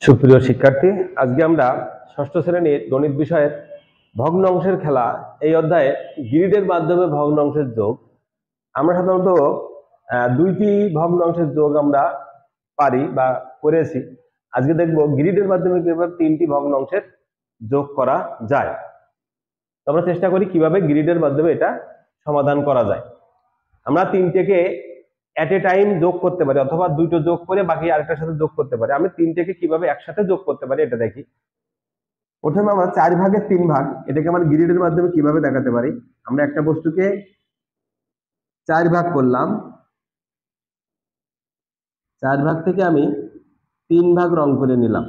সুপ্রিয় শিক্ষার্থী, আজকে আমরা ষষ্ঠ শ্রেণীর গণিত বিষয়ের ভগ্নাংশের খেলা এই অধ্যায়ে গ্রিডের মাধ্যমে ভগ্নাংশের যোগ। আমরা সাধারণত দুইটি ভগ্নাংশের যোগ আমরা পারি বা করেছি। আজকে দেখব গ্রিডের মাধ্যমে কিভাবে তিনটি ভগ্নাংশের যোগ করা যায়। তো আমরা চেষ্টা করি কিভাবে গ্রিডের মাধ্যমে এটা সমাধান করা যায়। আমরা তিনটেকে এট এ টাইম যোগ করতে পারি অথবা দুটো যোগ করে বাকি আরেকটার সাথে যোগ করতে পারি। আমি তিনটেকে কিভাবে একসাথে যোগ করতে পারি এটা দেখি। প্রথমে আমরা 4 ভাগের 3 ভাগ, এটাকে আমরা গ্রিডের মাধ্যমে কিভাবে দেখাতে পারি। আমরা একটা বস্তুকে 4 ভাগ করলাম, 4 ভাগ থেকে আমি 3 ভাগ রং করে নিলাম।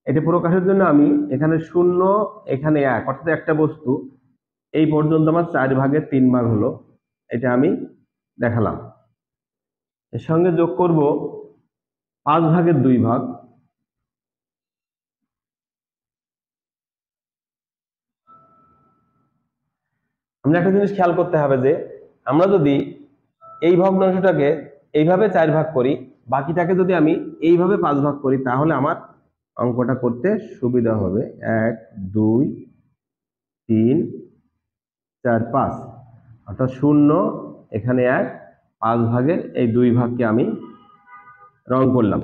এটা প্রকাশের জন্য আমি এখানে 0 এখানে 1 অর্থাৎ একটা বস্তু এই পর্যন্ত আমার 4 ভাগের 3 ভাগ হলো, এটা আমি দেখালাম। এর সঙ্গে যোগ করব 5 ভাগের 2 ভাগ, আমরা একটা জিনিস খেয়াল করতে হবে যে আমরা যদি এই ভগ্নাংশটাকে এইভাবে 4 ভাগ করি, বাকিটাকে যদি আমি এইভাবে 5 ভাগ করি, তাহলে আমার অঙ্কটা করতে সুবিধা হবে। 1 2 3 4 5 অর্থাৎ 0 এখানে 1, 5 ভাগের এই 2 ভাগকে আমি রং করলাম,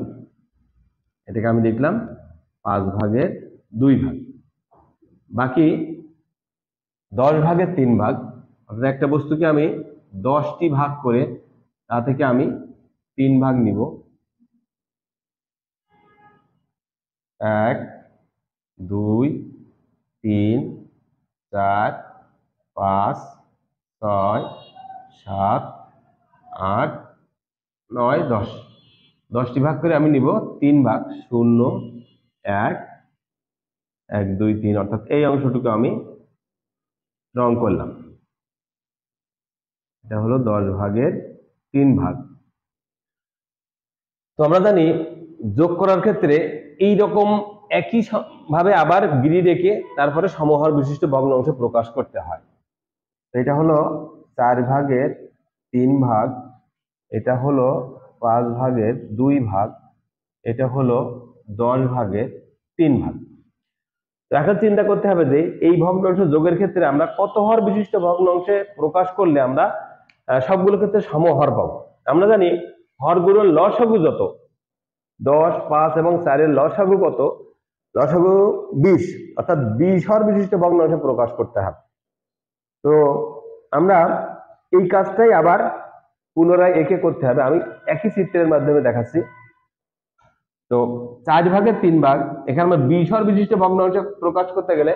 এটাকে আমি লিখলাম 5 ভাগের 2 ভাগ। বাকি 10 ভাগের 3 ভাগ, অর্থাৎ একটা বস্তুকে আমি 10টি ভাগ করে তা থেকে আমি 3 ভাগ নিব। 1 2 3 4 5 6 7 8 9 10, 10টি ভাগ করে আমি নিব 3 ভাগ। 0 1 1 2 3 অর্থাৎ এই অংশটুকু আমি রং করলাম, এটা হলো 10 ভাগের 3 ভাগ। তো আমরা জানি যোগ করার ক্ষেত্রে এই রকম একই ভাবে আবার গ্রিড এঁকে তারপরে সমহর বিশিষ্ট ভগ্নাংশ প্রকাশ করতে হয়। এটা হলো 4 ভাগের 3 ভাগ, এটা হলো 5 ভাগের 2 ভাগ, এটা হলো 10 ভাগের 3 ভাগ। তো এখন চিন্তা করতে হবে যে এই ভগ্নাংশ যোগের ক্ষেত্রে আমরা কত হর বিশিষ্ট ভগ্নাংশে প্রকাশ করলে আমরা সবগুলো ক্ষেত্রে সমহর পাবো। আমরা জানি হরগুলোর লসাগু যত, 10 5 এবং 4 এর লসাগু কত? লসাগু 20, অর্থাৎ 20 হর বিশিষ্ট ভগ্নাংশে প্রকাশ করতে হবে। তো আমরা এই কাজটাই আবার পুনরায় এঁকে করতে হবে। আমি একই চিত্রের মাধ্যমে দেখাচ্ছি। তো 4 ভাগের 3 ভাগ, এখানে আমরা 20 হর বিশিষ্ট ভগ্নাংশ প্রকাশ করতে গেলে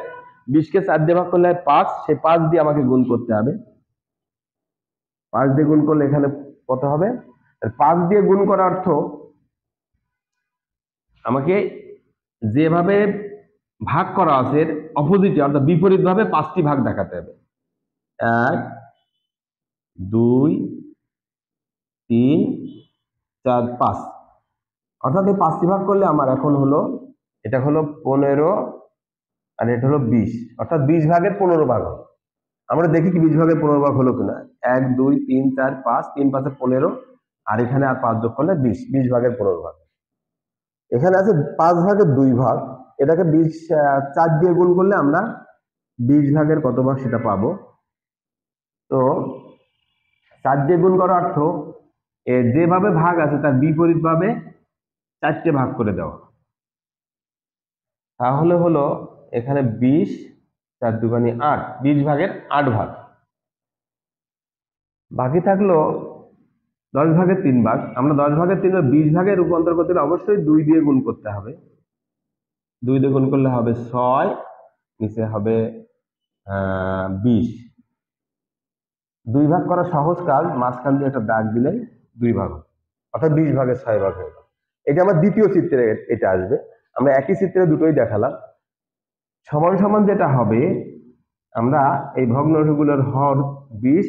20 কে 4 দিয়ে ভাগ করলে হয় 5, সেই 5 দিয়ে আমাকে গুণ করতে হবে। 5 দিয়ে গুণ করলে এখানে কত হবে? 5 দিয়ে গুণ করার অর্থ আমাকে যেভাবে ভাগ করা আছে এর অপোজিটে অর্থাৎ বিপরীত ভাবে 5টি ভাগ দেখাতে হবে। 1 2 3 4 5 অর্থাৎ এই 5টি ভাগ করলে আমার এখন হলো, এটা হলো 15 আর এটা হলো 20, অর্থাৎ 20 ভাগের 15 ভাগ হলো। আমরা দেখি কি 20 ভাগের 15 ভাগ হলো কিনা। 1 2 3 4 5, 3 5 15, আর এখানে আর 5 যোগ করলে 20, 20 ভাগের 15 ভাগ। এখানে আছে 5 ভাগের 2 ভাগ, এটাকে 20 4 দিয়ে গুণ করলে আমরা 20 ভাগের কত ভাগ সেটা পাবো। তো 4 দিয়ে গুণ করার অর্থ যেভাবে ভাগ আছে তার বিপরীত ভাবে 4টে ভাগ করে দেওয়া, তাহলে হলো এখানে 20 4 দুগুণে 8, 20 ভাগের 8 ভাগ। বাকি থাকলো 10 ভাগের 3 ভাগ। আমরা 10 ভাগের 3 20 ভাগে রূপান্তর করতে হলে অবশ্যই 2 দিয়ে গুণ করতে হবে। 2 দিয়ে গুণ করলে হবে 6, নিচে হবে 20। 2 ভাগ করা সহজ কাজ, মাঝখান দিয়ে একটা দাগ দিলে 2 ভাগ হবে, অর্থাৎ 20 ভাগের 6 ভাগ হয়ে গেল। এটা আমার দ্বিতীয় চিত্রে এটা আসবে। আমরা একই চিত্রে দুটোই দেখালাম। সমান সমান যেটা হবে, আমরা এই ভগ্নাংশগুলোর হর 20,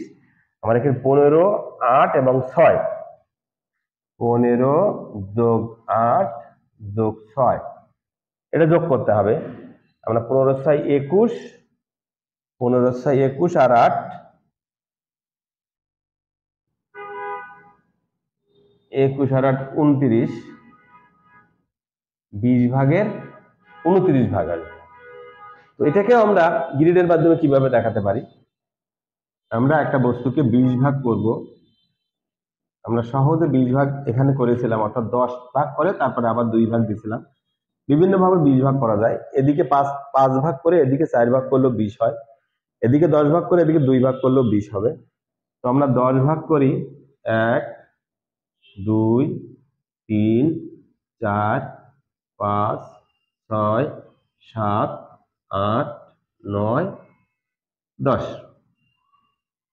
আমার এখানে 15 8 এবং 6, 15 যোগ 8 যোগ 6 এটা যোগ করতে হবে। আমরা 15 6 21, 15 6 21 আর 8 21 আর 8 29, 20 ভাগের 29 ভাগ আসবে। তো এটাকেও আমরা গ্রিডের মাধ্যমে কিভাবে দেখাতে পারি, আমরা একটা বস্তুকে 20 ভাগ করব, আমরা সহজে 20 ভাগ এখানে করেছিলাম, অর্থাৎ 10 ভাগ করে তারপরে আবার 2 ভাগ দিয়েছিলাম। বিভিন্ন ভাবে 20 ভাগ করা যায়। এদিকে 5 ভাগ করে এদিকে 4 ভাগ করলেও 20 হয়, এদিকে 10 ভাগ করে এদিকে 2 ভাগ করলেও 20 হবে। তো আমরা 10 ভাগ করি 1 2 3 4 5 6 7 8 9 10।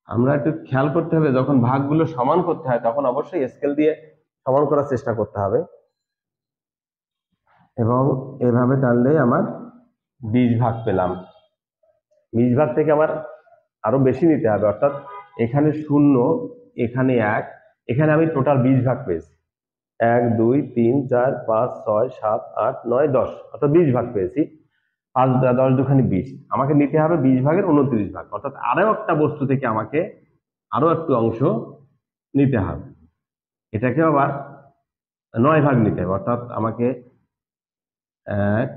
আমরা একটু খেয়াল করতে হবে, যখন ভাগগুলো সমান করতে হয় তখন অবশ্যই স্কেল দিয়ে সমান করার চেষ্টা করতে হবে, এবং এভাবে টানলে আমার 20 ভাগ পেলাম। 20 ভাগ থেকে আমার আরো বেশি নিতে হবে, অর্থাৎ এখানে 0, এখানে 1, এখানে আমি টোটাল 20 ভাগ পেয়েছি। 1 2 3 4 5 6 7 8 9 10, অর্থাৎ 20 ভাগ পেয়েছি। 5 10 দুখানি 20, আমাকে নিতে হবে 20 ভাগের 29 ভাগ, অর্থাৎ আরো একটা বস্তু থেকে আমাকে আরো একটু অংশ নিতে হবে। এটাকে আবার 9 ভাগ নিতে হবে, অর্থাৎ আমাকে 1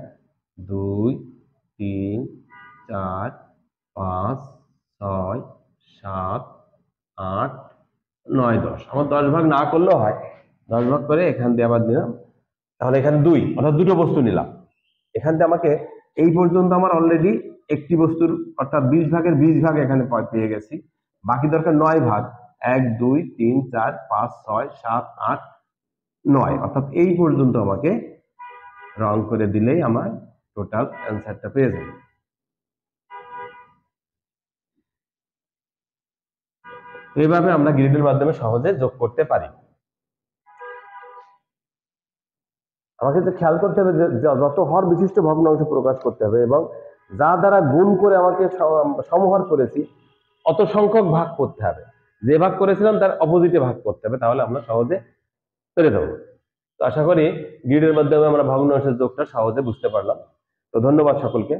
2 3 4 5 6 7 8 9 10, আমার 10 ভাগ না করলেও হয়। 10 ভাগ করে এখান দিয়ে আবার দিলাম, তাহলে এখানে 2, অর্থাৎ দুটো বস্তু নিলাম। এখান থেকে আমাকে এই পর্যন্ত আমার অলরেডি একটি বস্তুর, অর্থাৎ 20 ভাগের 20 ভাগ এখানে পেয়ে গেছি। বাকি দরকার 9 ভাগ, 1 2 3 4 5 6 7 8 9, অর্থাৎ এই পর্যন্ত আমাকে রং করে দিলেই আমার টোটাল অ্যান্সারটা পেয়ে যাবে। এইভাবে আমরা গ্রিডের মাধ্যমে সহজে যোগ করতে পারি। আমাকে যে খেয়াল করতে হবে যে যত হর বিশিষ্ট ভগ্নাংশ প্রকাশ করতে হবে, এবং যা দ্বারা গুণ করে আমাকে সমহর করেছি অত সংখ্যক ভাগ করতে হবে, যে ভাগ করেছিলাম তার অপোজিটে ভাগ করতে হবে, তাহলে আমরা সহজে পেরে দেবো। তো আশা করি গ্রিডের মাধ্যমে আমরা ভগ্নাংশের যোগটা সহজে বুঝতে পারলাম। তো ধন্যবাদ সকলকে।